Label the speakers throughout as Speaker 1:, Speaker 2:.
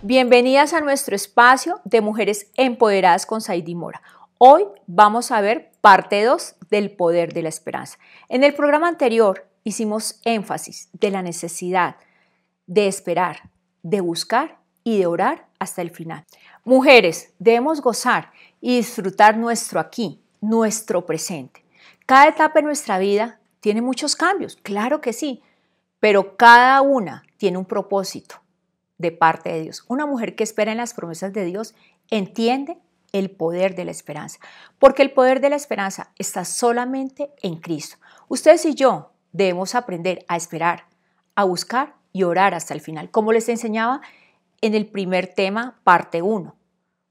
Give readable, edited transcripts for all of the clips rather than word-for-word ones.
Speaker 1: Bienvenidas a nuestro espacio de Mujeres Empoderadas con Saidi Mora. Hoy vamos a ver parte 2 del poder de la esperanza. En el programa anterior hicimos énfasis de la necesidad de esperar, de buscar y de orar hasta el final. Mujeres, debemos gozar y disfrutar nuestro aquí, nuestro presente. Cada etapa de nuestra vida tiene muchos cambios, claro que sí, pero cada una tiene un propósito de parte de Dios. Una mujer que espera en las promesas de Dios entiende el poder de la esperanza, porque el poder de la esperanza está solamente en Cristo. Ustedes y yo debemos aprender a esperar, a buscar y orar hasta el final, como les enseñaba en el primer tema, parte 1,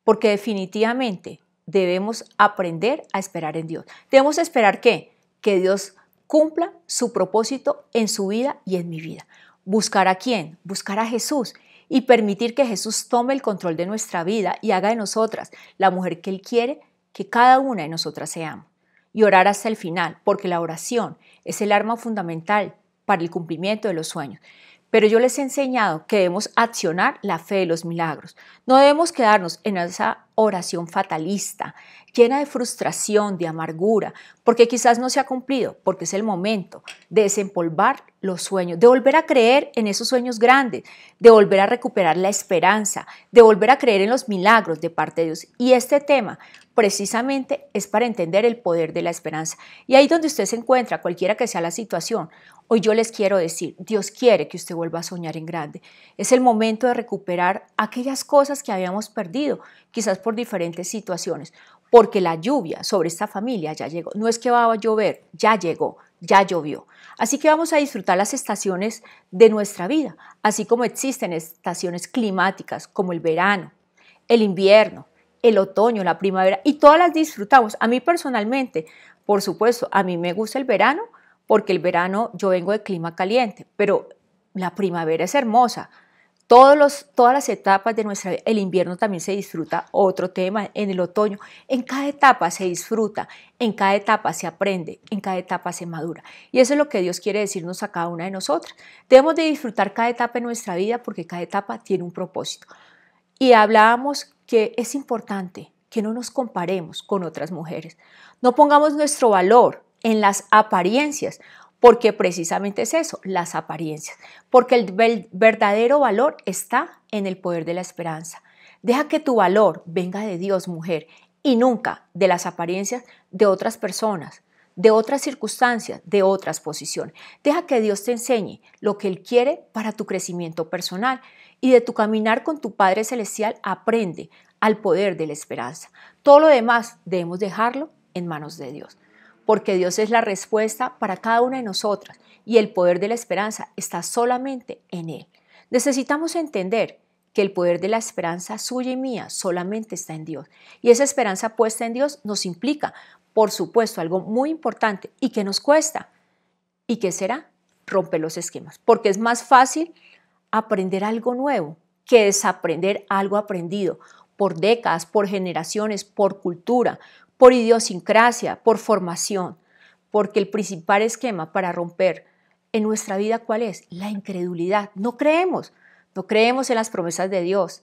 Speaker 1: porque definitivamente debemos aprender a esperar en Dios. Debemos esperar ¿qué? Que Dios cumpla su propósito en su vida y en mi vida. ¿Buscar a quién? Buscar a Jesús y permitir que Jesús tome el control de nuestra vida y haga de nosotras la mujer que Él quiere que cada una de nosotras seamos. Y orar hasta el final, porque la oración es el arma fundamental para el cumplimiento de los sueños. Pero yo les he enseñado que debemos accionar la fe de los milagros. No debemos quedarnos en esa oración fatalista, llena de frustración, de amargura, porque quizás no se ha cumplido, porque es el momento de desempolvar los sueños, de volver a creer en esos sueños grandes, de volver a recuperar la esperanza, de volver a creer en los milagros de parte de Dios. Y este tema precisamente es para entender el poder de la esperanza. Y ahí donde usted se encuentra, cualquiera que sea la situación, hoy yo les quiero decir, Dios quiere que usted vuelva a soñar en grande. Es el momento de recuperar aquellas cosas que habíamos perdido, quizás por diferentes situaciones, porque la lluvia sobre esta familia ya llegó. No es que va a llover, ya llegó, ya llovió. Así que vamos a disfrutar las estaciones de nuestra vida, así como existen estaciones climáticas como el verano, el invierno, el otoño, la primavera, y todas las disfrutamos. A mí personalmente, por supuesto, a mí me gusta el verano, porque el verano yo vengo de clima caliente, pero la primavera es hermosa. Todas las etapas de nuestra vida, el invierno también se disfruta, otro tema, en el otoño, en cada etapa se disfruta, en cada etapa se aprende, en cada etapa se madura. Y eso es lo que Dios quiere decirnos a cada una de nosotras. Debemos de disfrutar cada etapa de nuestra vida porque cada etapa tiene un propósito. Y hablábamos que es importante que no nos comparemos con otras mujeres. No pongamos nuestro valor en las apariencias, porque precisamente es eso, las apariencias. Porque el verdadero valor está en el poder de la esperanza. Deja que tu valor venga de Dios, mujer, y nunca de las apariencias de otras personas, de otras circunstancias, de otras posiciones. Deja que Dios te enseñe lo que Él quiere para tu crecimiento personal y de tu caminar con tu Padre Celestial aprende al poder de la esperanza. Todo lo demás debemos dejarlo en manos de Dios, porque Dios es la respuesta para cada una de nosotras y el poder de la esperanza está solamente en Él. Necesitamos entender que el poder de la esperanza suya y mía solamente está en Dios. Y esa esperanza puesta en Dios nos implica, por supuesto, algo muy importante y que nos cuesta. ¿Y qué será? Romper los esquemas, porque es más fácil aprender algo nuevo que desaprender algo aprendido por décadas, por generaciones, por cultura, por idiosincrasia, por formación, porque el principal esquema para romper en nuestra vida, ¿cuál es? La incredulidad. No creemos en las promesas de Dios,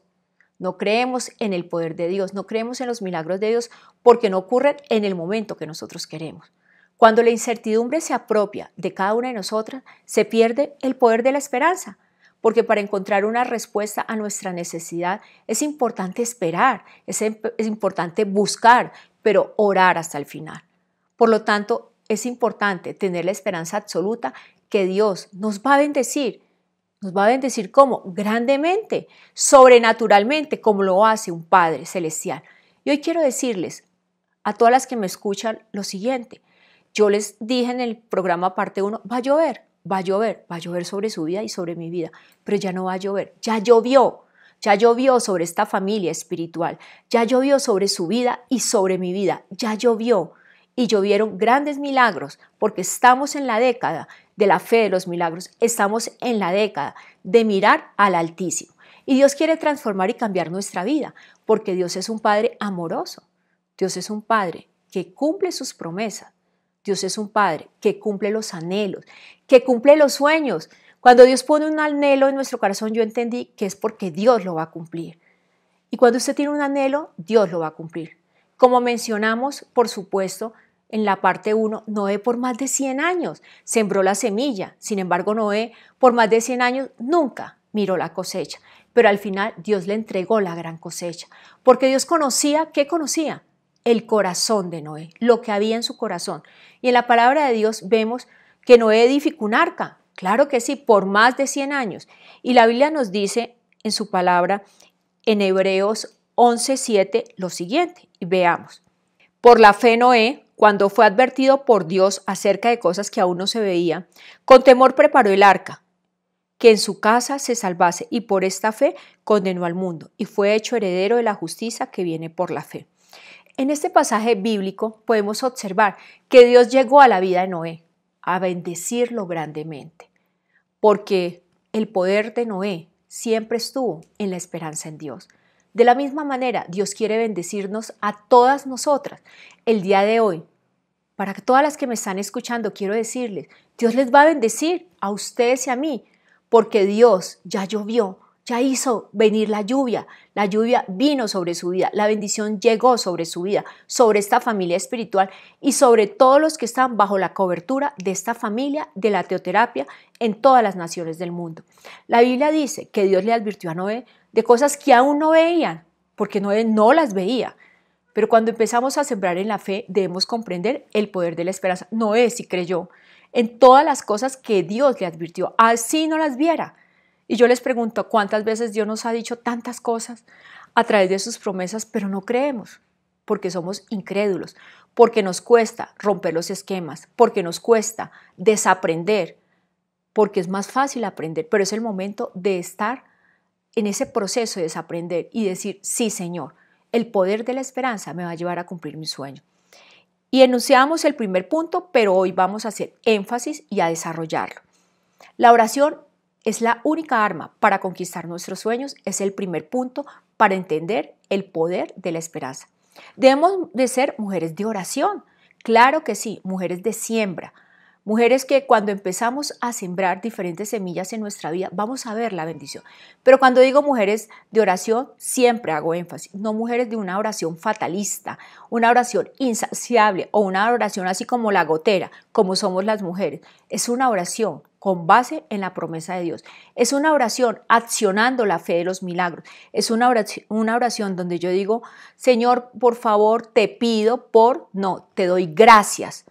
Speaker 1: no creemos en el poder de Dios, no creemos en los milagros de Dios porque no ocurren en el momento que nosotros queremos. Cuando la incertidumbre se apropia de cada una de nosotras, se pierde el poder de la esperanza. Porque para encontrar una respuesta a nuestra necesidad es importante esperar, es importante buscar, pero orar hasta el final. Por lo tanto, es importante tener la esperanza absoluta que Dios nos va a bendecir. ¿Nos va a bendecir cómo? Grandemente, sobrenaturalmente, como lo hace un Padre Celestial. Y hoy quiero decirles a todas las que me escuchan lo siguiente. Yo les dije en el programa parte 1, va a llover. Va a llover sobre su vida y sobre mi vida, pero ya no va a llover, ya llovió sobre esta familia espiritual, ya llovió sobre su vida y sobre mi vida, ya llovió y llovieron grandes milagros porque estamos en la década de la fe de los milagros, estamos en la década de mirar al Altísimo y Dios quiere transformar y cambiar nuestra vida porque Dios es un Padre amoroso, Dios es un Padre que cumple sus promesas. Dios es un Padre que cumple los anhelos, que cumple los sueños. Cuando Dios pone un anhelo en nuestro corazón, yo entendí que es porque Dios lo va a cumplir. Y cuando usted tiene un anhelo, Dios lo va a cumplir. Como mencionamos, por supuesto, en la parte 1, Noé por más de 100 años sembró la semilla. Sin embargo, Noé por más de 100 años nunca miró la cosecha. Pero al final Dios le entregó la gran cosecha. Porque Dios conocía, ¿qué conocía? El corazón de Noé, lo que había en su corazón. Y en la palabra de Dios vemos que Noé edificó un arca. Claro que sí, por más de 100 años. Y la Biblia nos dice en su palabra, en Hebreos 11:7, lo siguiente. Y veamos. Por la fe Noé, cuando fue advertido por Dios acerca de cosas que aún no se veían, con temor preparó el arca, que en su casa se salvase, y por esta fe condenó al mundo, y fue hecho heredero de la justicia que viene por la fe. En este pasaje bíblico podemos observar que Dios llegó a la vida de Noé a bendecirlo grandemente, porque el poder de Noé siempre estuvo en la esperanza en Dios. De la misma manera, Dios quiere bendecirnos a todas nosotras el día de hoy. Para todas las que me están escuchando, quiero decirles, Dios les va a bendecir a ustedes y a mí, porque Dios ya llovió, ya hizo venir la lluvia vino sobre su vida, la bendición llegó sobre su vida, sobre esta familia espiritual y sobre todos los que están bajo la cobertura de esta familia de la teoterapia en todas las naciones del mundo. La Biblia dice que Dios le advirtió a Noé de cosas que aún no veían, porque Noé no las veía. Pero cuando empezamos a sembrar en la fe, debemos comprender el poder de la esperanza. Noé sí creyó en todas las cosas que Dios le advirtió, así no las viera. Y yo les pregunto, ¿cuántas veces Dios nos ha dicho tantas cosas a través de sus promesas, pero no creemos? Porque somos incrédulos, porque nos cuesta romper los esquemas, porque nos cuesta desaprender, porque es más fácil aprender, pero es el momento de estar en ese proceso de desaprender y decir, sí, Señor, el poder de la esperanza me va a llevar a cumplir mi sueño. Y enunciamos el primer punto, pero hoy vamos a hacer énfasis y a desarrollarlo. La oración es la única arma para conquistar nuestros sueños, es el primer punto para entender el poder de la esperanza. Debemos de ser mujeres de oración, claro que sí, mujeres de siembra, mujeres que cuando empezamos a sembrar diferentes semillas en nuestra vida vamos a ver la bendición. Pero cuando digo mujeres de oración, siempre hago énfasis, no mujeres de una oración fatalista, una oración insaciable o una oración así como la gotera, como somos las mujeres. Es una oración con base en la promesa de Dios. Es una oración accionando la fe de los milagros. Es una oración donde yo digo, Señor, por favor, te pido te doy gracias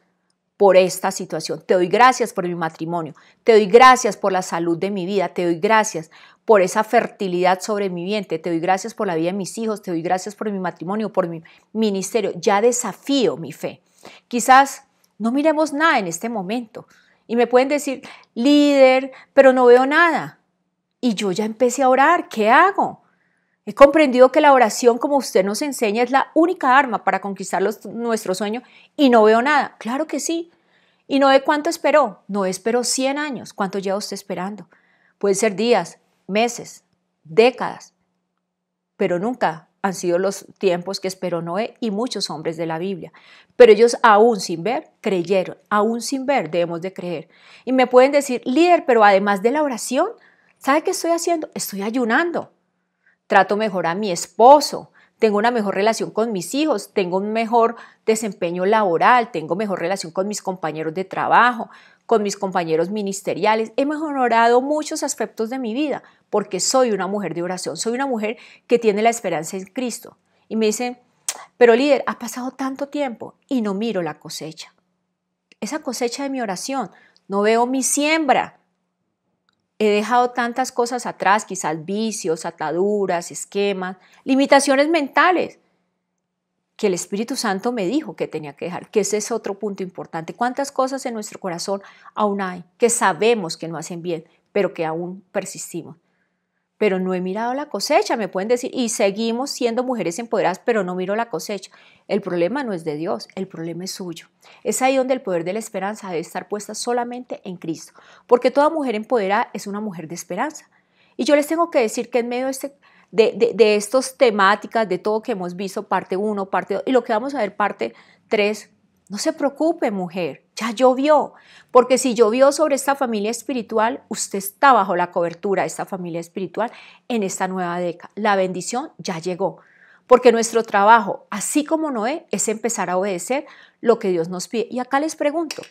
Speaker 1: por esta situación. Te doy gracias por mi matrimonio. Te doy gracias por la salud de mi vida. Te doy gracias por esa fertilidad sobre mi vientre. Te doy gracias por la vida de mis hijos. Te doy gracias por mi matrimonio, por mi ministerio. Ya desafío mi fe. Quizás no miremos nada en este momento. Y me pueden decir, líder, pero no veo nada. Y yo ya empecé a orar, ¿qué hago? He comprendido que la oración, como usted nos enseña, es la única arma para conquistar nuestro sueño y no veo nada. Claro que sí. ¿Y Noé cuánto esperó? Noé esperó 100 años. ¿Cuánto lleva usted esperando? Pueden ser días, meses, décadas, pero nunca han sido los tiempos que esperó Noé y muchos hombres de la Biblia. Pero ellos aún sin ver, creyeron. Aún sin ver debemos de creer. Y me pueden decir, líder, pero además de la oración, ¿sabe qué estoy haciendo? Estoy ayunando. Trato mejor a mi esposo. Tengo una mejor relación con mis hijos. Tengo un mejor desempeño laboral. Tengo mejor relación con mis compañeros de trabajo, con mis compañeros ministeriales. He mejorado muchos aspectos de mi vida porque soy una mujer de oración, soy una mujer que tiene la esperanza en Cristo. Y me dicen, pero líder, ha pasado tanto tiempo y no miro la cosecha. Esa cosecha de mi oración, no veo mi siembra. He dejado tantas cosas atrás, quizás vicios, ataduras, esquemas, limitaciones mentales, que el Espíritu Santo me dijo que tenía que dejar, que ese es otro punto importante. ¿Cuántas cosas en nuestro corazón aún hay que sabemos que no hacen bien, pero que aún persistimos? Pero no he mirado la cosecha, me pueden decir, y seguimos siendo mujeres empoderadas, pero no miro la cosecha. El problema no es de Dios, el problema es suyo. Es ahí donde el poder de la esperanza debe estar puesta solamente en Cristo, porque toda mujer empoderada es una mujer de esperanza. Y yo les tengo que decir que en medio de estas temáticas, de todo que hemos visto, parte 1, parte 2, y lo que vamos a ver, parte 3, No se preocupe, mujer, ya llovió, porque si llovió sobre esta familia espiritual, usted está bajo la cobertura de esta familia espiritual en esta nueva década. La bendición ya llegó, porque nuestro trabajo, así como Noé, es empezar a obedecer lo que Dios nos pide. Y acá les pregunto,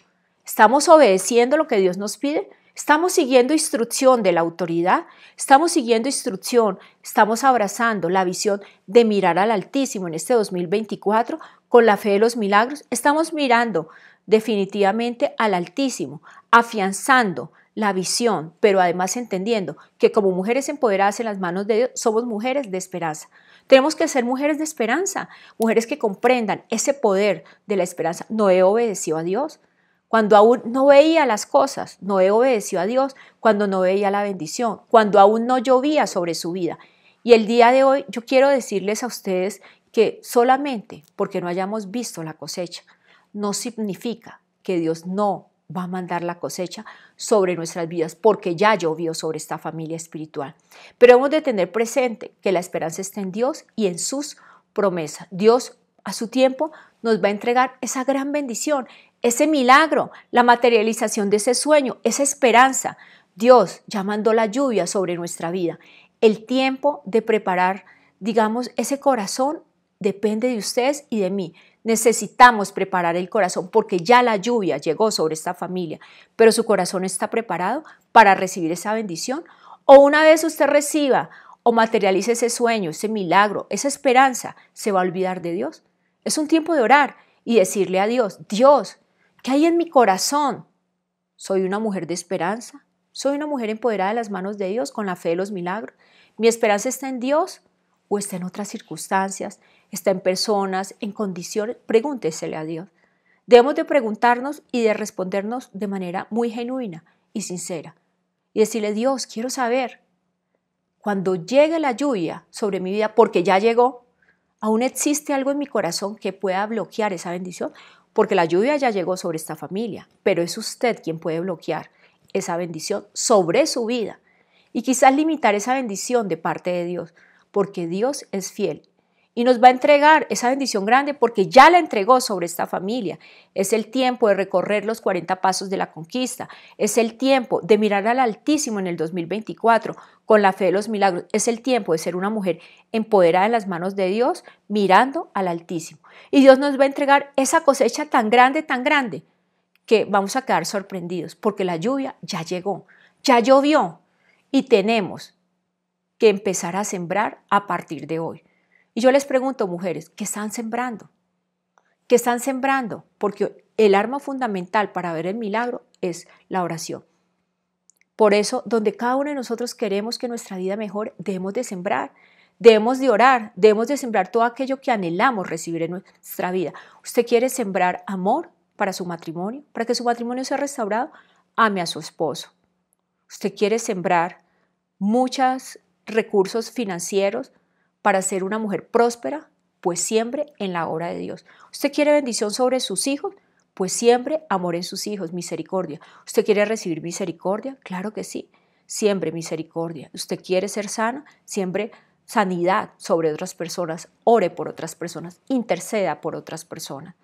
Speaker 1: ¿estamos obedeciendo lo que Dios nos pide? ¿Estamos siguiendo instrucción de la autoridad? ¿Estamos siguiendo instrucción? ¿Estamos abrazando la visión de mirar al Altísimo en este 2024 con la fe de los milagros? ¿Estamos mirando definitivamente al Altísimo, afianzando la visión, pero además entendiendo que como mujeres empoderadas en las manos de Dios, somos mujeres de esperanza? Tenemos que ser mujeres de esperanza, mujeres que comprendan ese poder de la esperanza. Noé obedeció a Dios. Cuando aún no veía las cosas, Noé obedeció a Dios, cuando no veía la bendición, cuando aún no llovía sobre su vida. Y el día de hoy yo quiero decirles a ustedes que solamente porque no hayamos visto la cosecha, no significa que Dios no va a mandar la cosecha sobre nuestras vidas, porque ya llovió sobre esta familia espiritual. Pero hemos de tener presente que la esperanza está en Dios y en sus promesas. Dios a su tiempo nos va a entregar esa gran bendición, ese milagro, la materialización de ese sueño, esa esperanza. Dios ya mandó la lluvia sobre nuestra vida. El tiempo de preparar, digamos, ese corazón depende de ustedes y de mí. Necesitamos preparar el corazón porque ya la lluvia llegó sobre esta familia, pero su corazón está preparado para recibir esa bendición. O una vez usted reciba o materialice ese sueño, ese milagro, esa esperanza, ¿se va a olvidar de Dios? Es un tiempo de orar y decirle a Dios, Dios, ¿qué hay en mi corazón? ¿Soy una mujer de esperanza? ¿Soy una mujer empoderada de las manos de Dios con la fe de los milagros? ¿Mi esperanza está en Dios o está en otras circunstancias? ¿Está en personas, en condiciones? Pregúntesele a Dios. Debemos de preguntarnos y de respondernos de manera muy genuina y sincera. Y decirle, Dios, quiero saber, cuando llegue la lluvia sobre mi vida, porque ya llegó, ¿aún existe algo en mi corazón que pueda bloquear esa bendición? Porque la lluvia ya llegó sobre esta familia, pero es usted quien puede bloquear esa bendición sobre su vida y quizás limitar esa bendición de parte de Dios, porque Dios es fiel y nos va a entregar esa bendición grande porque ya la entregó sobre esta familia. Es el tiempo de recorrer los 40 pasos de la conquista, es el tiempo de mirar al Altísimo en el 2024 con la fe de los milagros, es el tiempo de ser una mujer empoderada en las manos de Dios mirando al Altísimo. Y Dios nos va a entregar esa cosecha tan grande, que vamos a quedar sorprendidos porque la lluvia ya llegó, ya llovió y tenemos que empezar a sembrar a partir de hoy. Y yo les pregunto, mujeres, ¿qué están sembrando? ¿Qué están sembrando? Porque el arma fundamental para ver el milagro es la oración. Por eso, donde cada uno de nosotros queremos que nuestra vida mejore, debemos de sembrar, debemos de orar, debemos de sembrar todo aquello que anhelamos recibir en nuestra vida. ¿Usted quiere sembrar amor para su matrimonio? Para que su matrimonio sea restaurado, ame a su esposo. ¿Usted quiere sembrar muchos recursos financieros para ser una mujer próspera? Pues siempre en la obra de Dios. ¿Usted quiere bendición sobre sus hijos? Pues siempre amor en sus hijos, misericordia. ¿Usted quiere recibir misericordia? Claro que sí, siempre misericordia. ¿Usted quiere ser sana? Siempre sanidad sobre otras personas. Ore por otras personas, interceda por otras personas.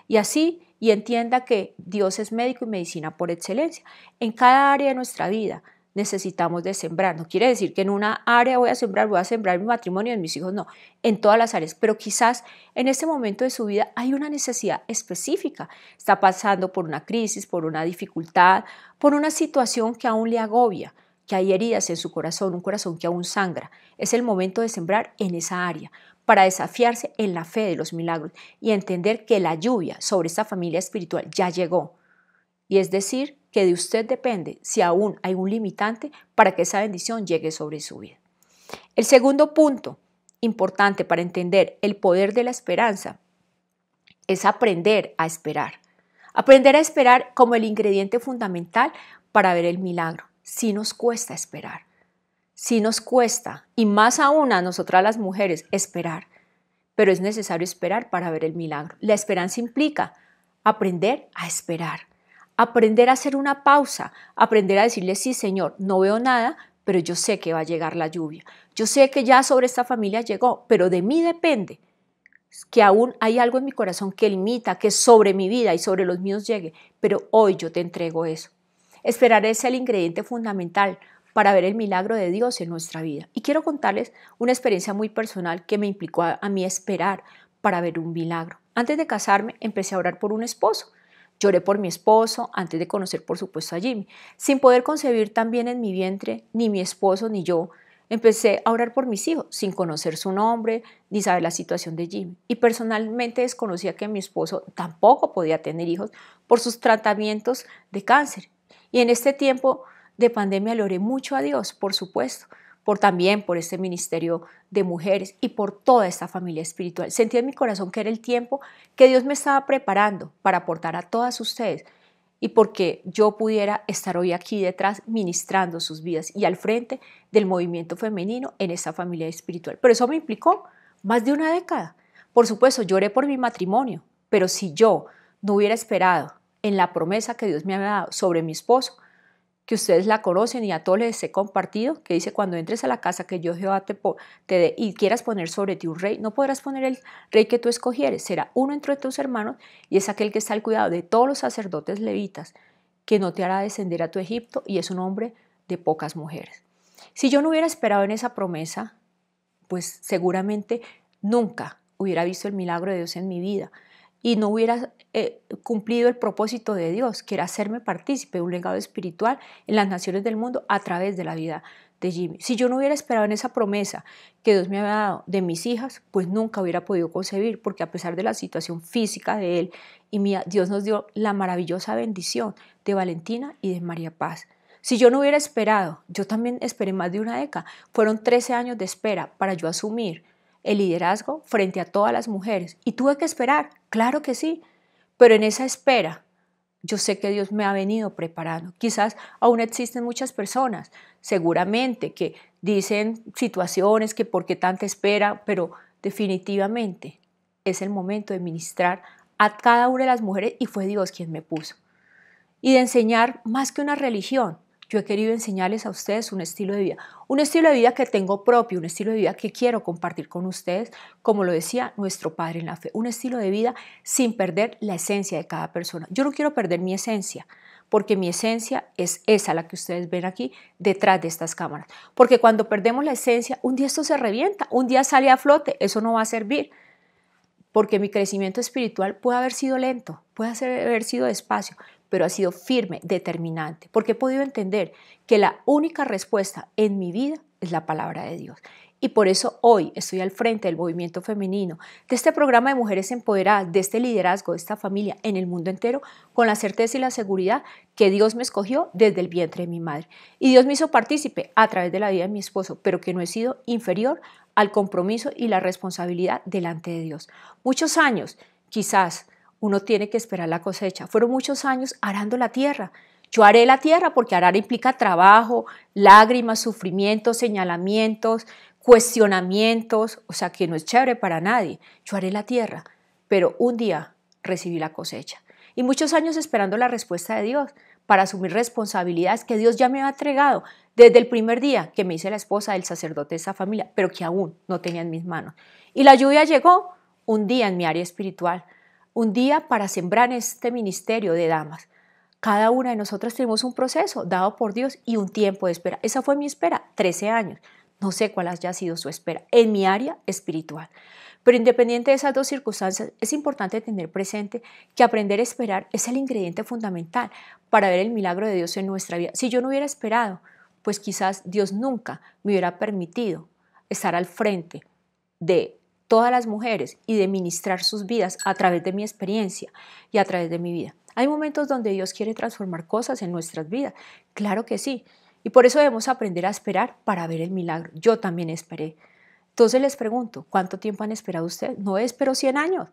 Speaker 1: Y así, y entienda que Dios es médico y medicina por excelencia. En cada área de nuestra vida necesitamos de sembrar. No quiere decir que en una área voy a sembrar mi matrimonio y en mis hijos, no, en todas las áreas, pero quizás en este momento de su vida hay una necesidad específica. Está pasando por una crisis, por una dificultad, por una situación que aún le agobia, que hay heridas en su corazón, un corazón que aún sangra. Es el momento de sembrar en esa área para desafiarse en la fe de los milagros y entender que la lluvia sobre esta familia espiritual ya llegó. Y es decir, que de usted depende si aún hay un limitante para que esa bendición llegue sobre su vida. El segundo punto importante para entender el poder de la esperanza es aprender a esperar. Aprender a esperar como el ingrediente fundamental para ver el milagro. Sí nos cuesta esperar, sí nos cuesta, y más aún a nosotras las mujeres, esperar. Pero es necesario esperar para ver el milagro. La esperanza implica aprender a esperar. Aprender a hacer una pausa, aprender a decirle, sí, Señor, no veo nada, pero yo sé que va a llegar la lluvia. Yo sé que ya sobre esta familia llegó, pero de mí depende que aún hay algo en mi corazón que limita, que sobre mi vida y sobre los míos llegue, pero hoy yo te entrego eso. Esperar es el ingrediente fundamental para ver el milagro de Dios en nuestra vida. Y quiero contarles una experiencia muy personal que me implicó a mí esperar para ver un milagro. Antes de casarme, empecé a orar por un esposo. Lloré por mi esposo antes de conocer, por supuesto, a Jimmy. Sin poder concebir también en mi vientre, ni mi esposo ni yo, empecé a orar por mis hijos, sin conocer su nombre ni saber la situación de Jimmy. Y personalmente desconocía que mi esposo tampoco podía tener hijos por sus tratamientos de cáncer. Y en este tiempo de pandemia le oré mucho a Dios, por supuesto, también por este ministerio de mujeres y por toda esta familia espiritual. Sentí en mi corazón que era el tiempo que Dios me estaba preparando para aportar a todas ustedes y porque yo pudiera estar hoy aquí detrás ministrando sus vidas y al frente del movimiento femenino en esta familia espiritual. Pero eso me implicó más de una década. Por supuesto, lloré por mi matrimonio, pero si yo no hubiera esperado en la promesa que Dios me había dado sobre mi esposo, que ustedes la conocen y a todos les he compartido, que dice, cuando entres a la casa que yo Jehová te dé y quieras poner sobre ti un rey, no podrás poner el rey que tú escogieres, será uno entre tus hermanos y es aquel que está al cuidado de todos los sacerdotes levitas, que no te hará descender a tu Egipto y es un hombre de pocas mujeres. Si yo no hubiera esperado en esa promesa, pues seguramente nunca hubiera visto el milagro de Dios en mi vida y no hubiera cumplido el propósito de Dios, que era hacerme partícipe de un legado espiritual en las naciones del mundo a través de la vida de Jimmy. Si yo no hubiera esperado en esa promesa que Dios me había dado de mis hijas, pues nunca hubiera podido concebir, porque a pesar de la situación física de él y mía, Dios nos dio la maravillosa bendición de Valentina y de María Paz. Si yo no hubiera esperado, yo también esperé más de una década, fueron 13 años de espera para yo asumir el liderazgo frente a todas las mujeres. Y tuve que esperar, claro que sí, pero en esa espera yo sé que Dios me ha venido preparando. Quizás aún existen muchas personas, seguramente, que dicen situaciones que por qué tanta espera, pero definitivamente es el momento de ministrar a cada una de las mujeres y fue Dios quien me puso. Y de enseñar más que una religión. Yo he querido enseñarles a ustedes un estilo de vida que tengo propio, un estilo de vida que quiero compartir con ustedes, como lo decía nuestro Padre en la fe, un estilo de vida sin perder la esencia de cada persona. Yo no quiero perder mi esencia, porque mi esencia es esa, la que ustedes ven aquí detrás de estas cámaras. Porque cuando perdemos la esencia, un día esto se revienta, un día sale a flote, eso no va a servir. Porque mi crecimiento espiritual puede haber sido lento, puede haber sido despacio, pero ha sido firme, determinante, porque he podido entender que la única respuesta en mi vida es la palabra de Dios. Y por eso hoy estoy al frente del movimiento femenino, de este programa de mujeres empoderadas, de este liderazgo, de esta familia en el mundo entero, con la certeza y la seguridad que Dios me escogió desde el vientre de mi madre. Y Dios me hizo partícipe a través de la vida de mi esposo, pero que no he sido inferior al compromiso y la responsabilidad delante de Dios. Muchos años, quizás, uno tiene que esperar la cosecha. Fueron muchos años arando la tierra. Yo haré la tierra porque arar implica trabajo, lágrimas, sufrimientos, señalamientos, cuestionamientos, o sea que no es chévere para nadie. Yo haré la tierra, pero un día recibí la cosecha. Y muchos años esperando la respuesta de Dios para asumir responsabilidades que Dios ya me había entregado desde el primer día que me hice la esposa del sacerdote de esa familia, pero que aún no tenía en mis manos. Y la lluvia llegó un día en mi área espiritual, un día para sembrar este ministerio de damas. Cada una de nosotras tenemos un proceso dado por Dios y un tiempo de espera. Esa fue mi espera, 13 años. No sé cuál haya sido su espera en mi área espiritual. Pero independiente de esas dos circunstancias, es importante tener presente que aprender a esperar es el ingrediente fundamental para ver el milagro de Dios en nuestra vida. Si yo no hubiera esperado, pues quizás Dios nunca me hubiera permitido estar al frente de todas las mujeres y de ministrar sus vidas a través de mi experiencia y a través de mi vida. Hay momentos donde Dios quiere transformar cosas en nuestras vidas, claro que sí, y por eso debemos aprender a esperar para ver el milagro. Yo también esperé. Entonces les pregunto, ¿cuánto tiempo han esperado ustedes? No espero 100 años,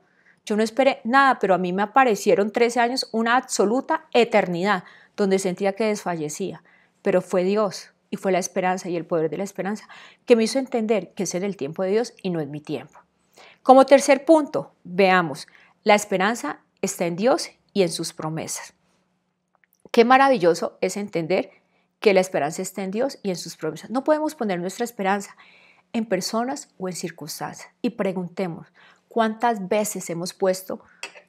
Speaker 1: yo no esperé nada, pero a mí me aparecieron 13 años, una absoluta eternidad, donde sentía que desfallecía, pero fue Dios. Y fue la esperanza y el poder de la esperanza que me hizo entender que es en el tiempo de Dios y no es mi tiempo. Como tercer punto, veamos, la esperanza está en Dios y en sus promesas. Qué maravilloso es entender que la esperanza está en Dios y en sus promesas. No podemos poner nuestra esperanza en personas o en circunstancias. Y preguntemos, ¿Cuántas veces hemos puesto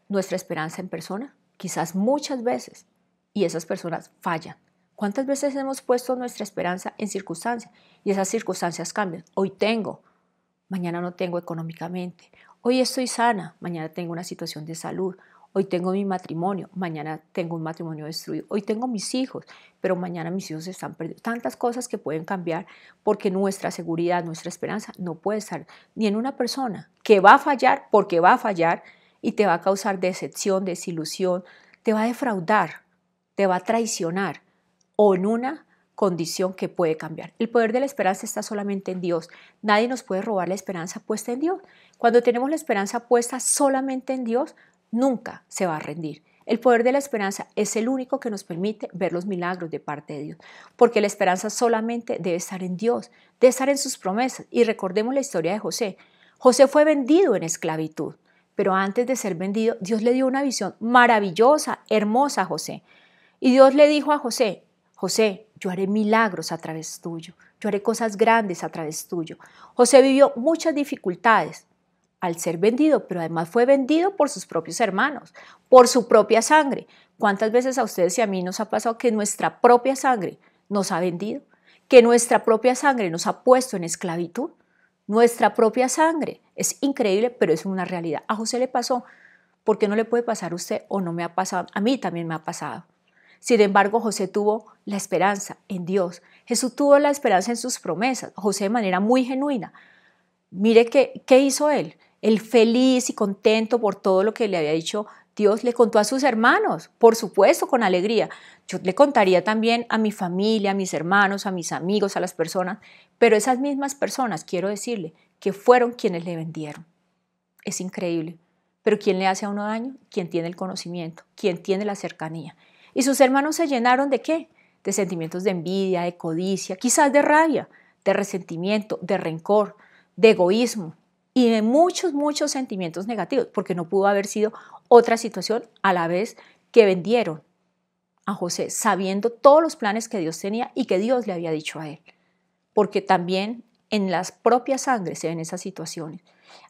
Speaker 1: nuestra esperanza en personas? Quizás muchas veces, y esas personas fallan. ¿Cuántas veces hemos puesto nuestra esperanza en circunstancias y esas circunstancias cambian? Hoy tengo, mañana no tengo económicamente. Hoy estoy sana, mañana tengo una situación de salud. Hoy tengo mi matrimonio, mañana tengo un matrimonio destruido. Hoy tengo mis hijos, pero mañana mis hijos están perdidos. Tantas cosas que pueden cambiar porque nuestra seguridad, nuestra esperanza no puede estar ni en una persona que va a fallar porque va a fallar y te va a causar decepción, desilusión, te va a defraudar, te va a traicionar o en una condición que puede cambiar. El poder de la esperanza está solamente en Dios. Nadie nos puede robar la esperanza puesta en Dios. Cuando tenemos la esperanza puesta solamente en Dios, nunca se va a rendir. El poder de la esperanza es el único que nos permite ver los milagros de parte de Dios, porque la esperanza solamente debe estar en Dios, debe estar en sus promesas. Y recordemos la historia de José. José fue vendido en esclavitud, pero antes de ser vendido, Dios le dio una visión maravillosa, hermosa a José. Y Dios le dijo a José, José, yo haré milagros a través tuyo, yo haré cosas grandes a través tuyo. José vivió muchas dificultades al ser vendido, pero además fue vendido por sus propios hermanos, por su propia sangre. ¿Cuántas veces a ustedes y a mí nos ha pasado que nuestra propia sangre nos ha vendido? Que nuestra propia sangre nos ha puesto en esclavitud. Nuestra propia sangre. Es increíble, pero es una realidad. A José le pasó. ¿Por qué no le puede pasar a usted o no me ha pasado? A mí también me ha pasado. Sin embargo, José tuvo la esperanza en Dios. Jesús tuvo la esperanza en sus promesas. José de manera muy genuina. Mire qué hizo él. Él feliz y contento por todo lo que le había dicho Dios, le contó a sus hermanos, por supuesto, con alegría. Yo le contaría también a mi familia, a mis hermanos, a mis amigos, a las personas, pero esas mismas personas, quiero decirle, que fueron quienes le vendieron. Es increíble. Pero ¿quién le hace a uno daño? Quien tiene el conocimiento, quien tiene la cercanía. ¿Y sus hermanos se llenaron de qué? De sentimientos de envidia, de codicia, quizás de rabia, de resentimiento, de rencor, de egoísmo y de muchos, muchos sentimientos negativos, porque no pudo haber sido otra situación a la vez que vendieron a José, sabiendo todos los planes que Dios tenía y que Dios le había dicho a él, porque también en las propias sangres se ven esas situaciones.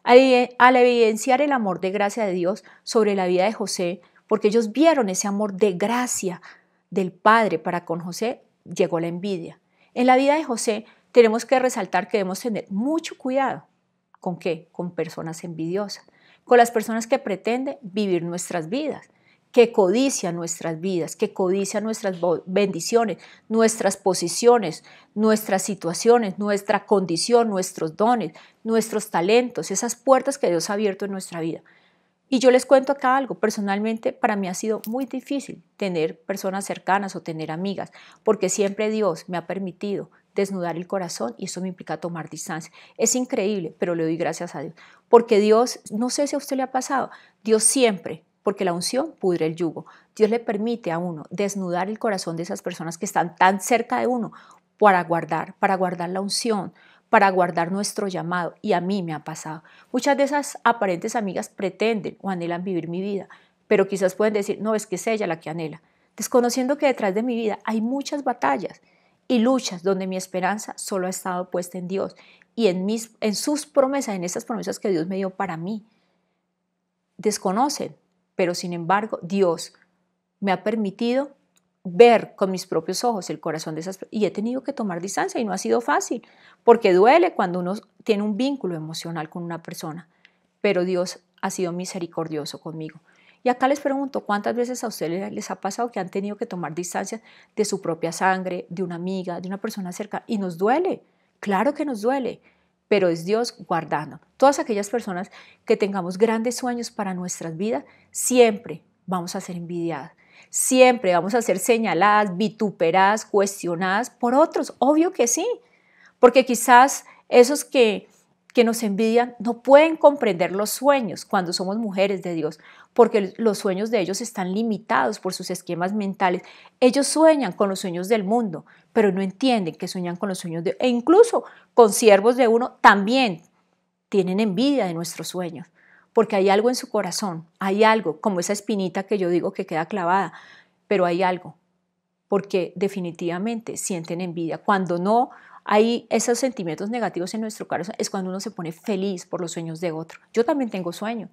Speaker 1: Al evidenciar el amor de gracia de Dios sobre la vida de José, porque ellos vieron ese amor de gracia del Padre para con José, llegó la envidia. En la vida de José tenemos que resaltar que debemos tener mucho cuidado. ¿Con qué? Con personas envidiosas, con las personas que pretenden vivir nuestras vidas, que codician nuestras vidas, que codician nuestras bendiciones, nuestras posiciones, nuestras situaciones, nuestra condición, nuestros dones, nuestros talentos, esas puertas que Dios ha abierto en nuestra vida. Y yo les cuento acá algo, personalmente para mí ha sido muy difícil tener personas cercanas o tener amigas, porque siempre Dios me ha permitido desnudar el corazón y eso me implica tomar distancia. Es increíble, pero le doy gracias a Dios, porque Dios, no sé si a usted le ha pasado, Dios siempre, porque la unción pudre el yugo, Dios le permite a uno desnudar el corazón de esas personas que están tan cerca de uno para guardar la unción, para guardar nuestro llamado, y a mí me ha pasado. Muchas de esas aparentes amigas pretenden o anhelan vivir mi vida, pero quizás pueden decir, no, es que es ella la que anhela, desconociendo que detrás de mi vida hay muchas batallas y luchas donde mi esperanza solo ha estado puesta en Dios y en sus promesas, en esas promesas que Dios me dio para mí. Desconocen, pero sin embargo Dios me ha permitido ver con mis propios ojos el corazón de esas personas y he tenido que tomar distancia y no ha sido fácil, porque duele cuando uno tiene un vínculo emocional con una persona, pero Dios ha sido misericordioso conmigo. Y acá les pregunto, ¿cuántas veces a ustedes les ha pasado que han tenido que tomar distancia de su propia sangre, de una amiga, de una persona cercana? Y nos duele, claro que nos duele, pero es Dios guardando. Todas aquellas personas que tengamos grandes sueños para nuestras vidas, siempre vamos a ser envidiadas. Siempre vamos a ser señaladas, vituperadas, cuestionadas por otros. Obvio que sí, porque quizás esos que nos envidian no pueden comprender los sueños cuando somos mujeres de Dios, porque los sueños de ellos están limitados por sus esquemas mentales. Ellos sueñan con los sueños del mundo, pero no entienden que sueñan con los sueños e incluso con siervos de uno también tienen envidia de nuestros sueños, porque hay algo en su corazón, hay algo, como esa espinita que yo digo que queda clavada, pero hay algo, porque definitivamente sienten envidia. Cuando no hay esos sentimientos negativos en nuestro corazón, es cuando uno se pone feliz por los sueños de otro. Yo también tengo sueños.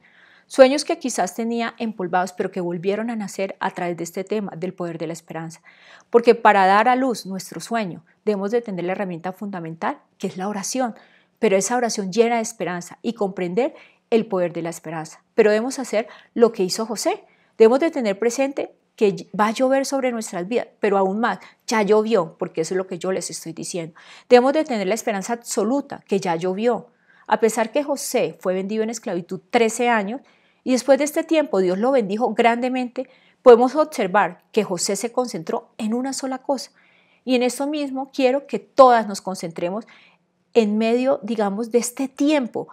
Speaker 1: Sueños que quizás tenía empolvados, pero que volvieron a nacer a través de este tema del poder de la esperanza. Porque para dar a luz nuestro sueño, debemos de tener la herramienta fundamental, que es la oración. Pero esa oración llena de esperanza y comprender el poder de la esperanza. Pero debemos hacer lo que hizo José. Debemos de tener presente que va a llover sobre nuestras vidas, pero aún más, ya llovió, porque eso es lo que yo les estoy diciendo. Debemos de tener la esperanza absoluta, que ya llovió. A pesar que José fue vendido en esclavitud 13 años y después de este tiempo Dios lo bendijo grandemente, podemos observar que José se concentró en una sola cosa. Y en esto mismo quiero que todas nos concentremos en medio, digamos, de este tiempo,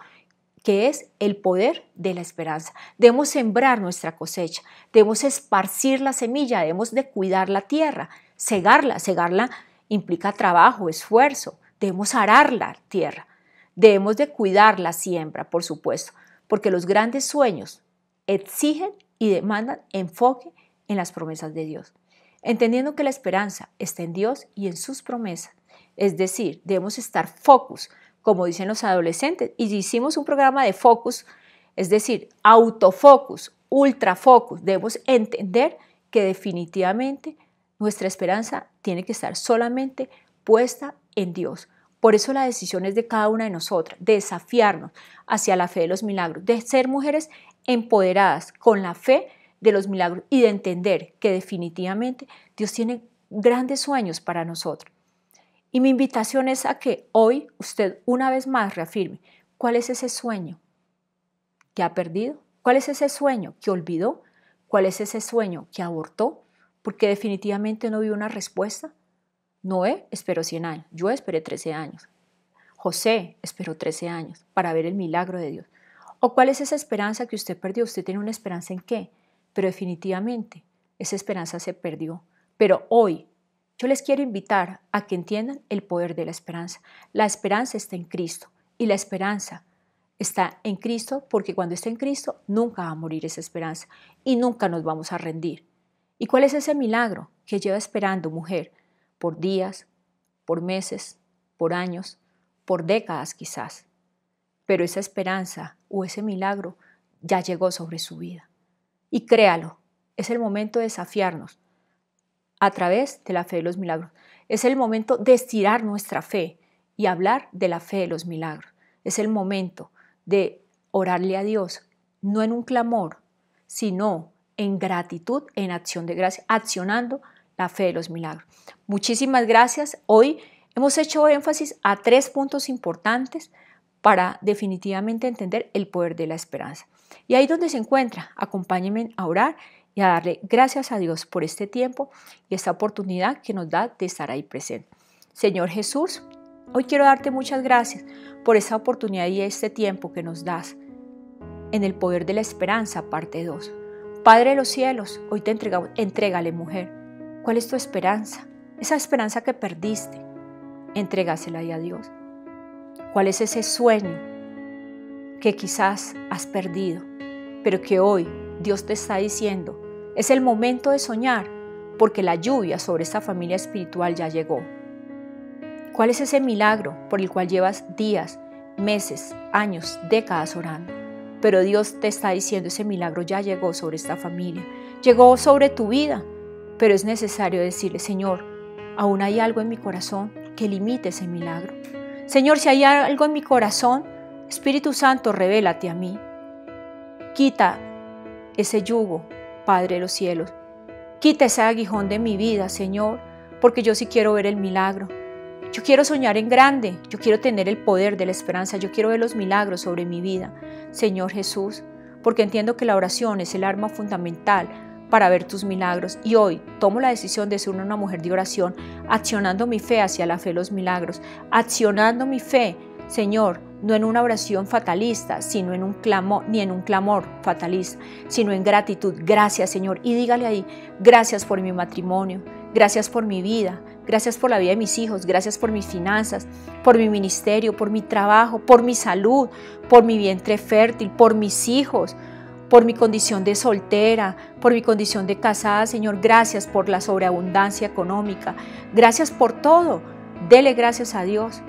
Speaker 1: que es el poder de la esperanza. Debemos sembrar nuestra cosecha, debemos esparcir la semilla, debemos de cuidar la tierra, cegarla. Cegarla implica trabajo, esfuerzo, debemos arar la tierra. Debemos de cuidar la siembra, por supuesto, porque los grandes sueños exigen y demandan enfoque en las promesas de Dios. Entendiendo que la esperanza está en Dios y en sus promesas. Es decir, debemos estar focus, como dicen los adolescentes. Y hicimos un programa de focus, es decir, autofocus, ultrafocus. Debemos entender que definitivamente nuestra esperanza tiene que estar solamente puesta en Dios. Por eso la decisión es de cada una de nosotras, de desafiarnos hacia la fe de los milagros, de ser mujeres empoderadas con la fe de los milagros y de entender que definitivamente Dios tiene grandes sueños para nosotros. Y mi invitación es a que hoy usted una vez más reafirme cuál es ese sueño que ha perdido, cuál es ese sueño que olvidó, cuál es ese sueño que abortó, porque definitivamente no vio una respuesta. Noé esperó 100 años, yo esperé 13 años. José esperó 13 años para ver el milagro de Dios. ¿O cuál es esa esperanza que usted perdió? ¿Usted tiene una esperanza en qué? Pero definitivamente esa esperanza se perdió. Pero hoy yo les quiero invitar a que entiendan el poder de la esperanza. La esperanza está en Cristo y la esperanza está en Cristo porque cuando está en Cristo nunca va a morir esa esperanza y nunca nos vamos a rendir. ¿Y cuál es ese milagro que lleva esperando mujer? Por días, por meses, por años, por décadas quizás. Pero esa esperanza o ese milagro ya llegó sobre su vida. Y créalo, es el momento de desafiarnos a través de la fe de los milagros. Es el momento de estirar nuestra fe y hablar de la fe de los milagros. Es el momento de orarle a Dios, no en un clamor, sino en gratitud, en acción de gracia, accionando la fe de los milagros. Muchísimas gracias. Hoy hemos hecho énfasis a 3 puntos importantes para definitivamente entender el poder de la esperanza. Y ahí donde se encuentra, acompáñenme a orar y a darle gracias a Dios por este tiempo y esta oportunidad que nos da de estar ahí presente. Señor Jesús, hoy quiero darte muchas gracias por esta oportunidad y este tiempo que nos das en el poder de la esperanza, parte 2. Padre de los cielos, hoy te entregamos, entrégale mujer. ¿Cuál es tu esperanza? Esa esperanza que perdiste, entrégasela ahí a Dios. ¿Cuál es ese sueño que quizás has perdido, pero que hoy Dios te está diciendo? Es el momento de soñar, porque la lluvia sobre esta familia espiritual ya llegó. ¿Cuál es ese milagro por el cual llevas días, meses, años, décadas orando? Pero Dios te está diciendo, ese milagro ya llegó sobre esta familia, llegó sobre tu vida. Pero es necesario decirle, Señor, aún hay algo en mi corazón que limite ese milagro. Señor, si hay algo en mi corazón, Espíritu Santo, revélate a mí. Quita ese yugo, Padre de los cielos. Quita ese aguijón de mi vida, Señor, porque yo sí quiero ver el milagro. Yo quiero soñar en grande, yo quiero tener el poder de la esperanza, yo quiero ver los milagros sobre mi vida, Señor Jesús, porque entiendo que la oración es el arma fundamental para ver tus milagros. Y hoy tomo la decisión de ser una mujer de oración, accionando mi fe hacia la fe de los milagros, accionando mi fe, Señor, no en una oración fatalista, sino en un clamor, ni en un clamor fatalista, sino en gratitud. Gracias, Señor. Y dígale ahí, gracias por mi matrimonio, gracias por mi vida, gracias por la vida de mis hijos, gracias por mis finanzas, por mi ministerio, por mi trabajo, por mi salud, por mi vientre fértil, por mis hijos, por mi condición de soltera, por mi condición de casada, Señor. Gracias por la sobreabundancia económica. Gracias por todo. Dele gracias a Dios.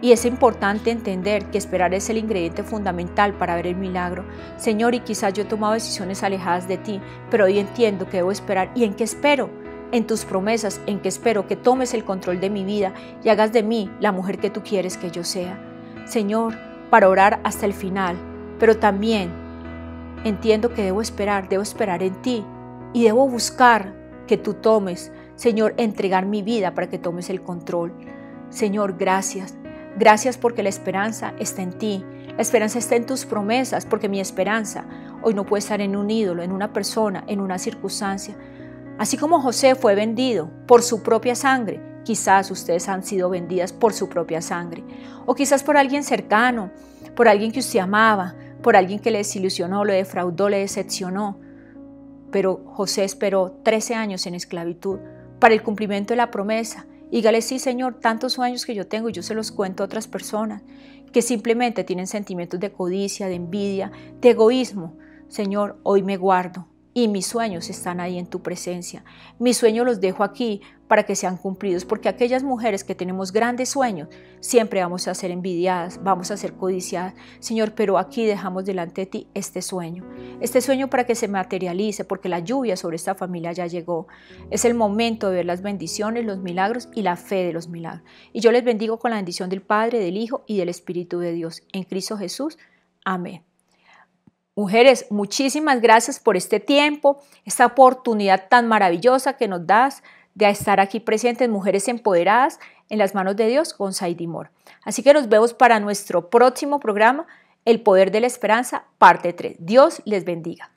Speaker 1: Y es importante entender que esperar es el ingrediente fundamental para ver el milagro. Señor, y quizás yo he tomado decisiones alejadas de ti, pero hoy entiendo que debo esperar. ¿Y en qué espero? En tus promesas, en que espero que tomes el control de mi vida y hagas de mí la mujer que tú quieres que yo sea. Señor, para orar hasta el final, pero también entiendo que debo esperar en ti y debo buscar que tú tomes, Señor, entregar mi vida para que tomes el control. Señor, gracias. Gracias porque la esperanza está en ti. La esperanza está en tus promesas, porque mi esperanza hoy no puede estar en un ídolo, en una persona, en una circunstancia. Así como José fue vendido por su propia sangre, quizás ustedes han sido vendidas por su propia sangre. O quizás por alguien cercano, por alguien que usted amaba, por alguien que le desilusionó, lo defraudó, le decepcionó. Pero José esperó 13 años en esclavitud para el cumplimiento de la promesa. Dígale, sí, Señor, tantos sueños que yo tengo y yo se los cuento a otras personas que simplemente tienen sentimientos de codicia, de envidia, de egoísmo. Señor, hoy me guardo y mis sueños están ahí en tu presencia. Mis sueños los dejo aquí para que sean cumplidos, porque aquellas mujeres que tenemos grandes sueños, siempre vamos a ser envidiadas, vamos a ser codiciadas. Señor, pero aquí dejamos delante de ti este sueño para que se materialice, porque la lluvia sobre esta familia ya llegó. Es el momento de ver las bendiciones, los milagros y la fe de los milagros. Y yo les bendigo con la bendición del Padre, del Hijo y del Espíritu de Dios. En Cristo Jesús. Amén. Mujeres, muchísimas gracias por este tiempo, esta oportunidad tan maravillosa que nos das de estar aquí presentes, mujeres empoderadas en las manos de Dios con Saidi Mora. Así que nos vemos para nuestro próximo programa, El Poder de la Esperanza, parte 3. Dios les bendiga.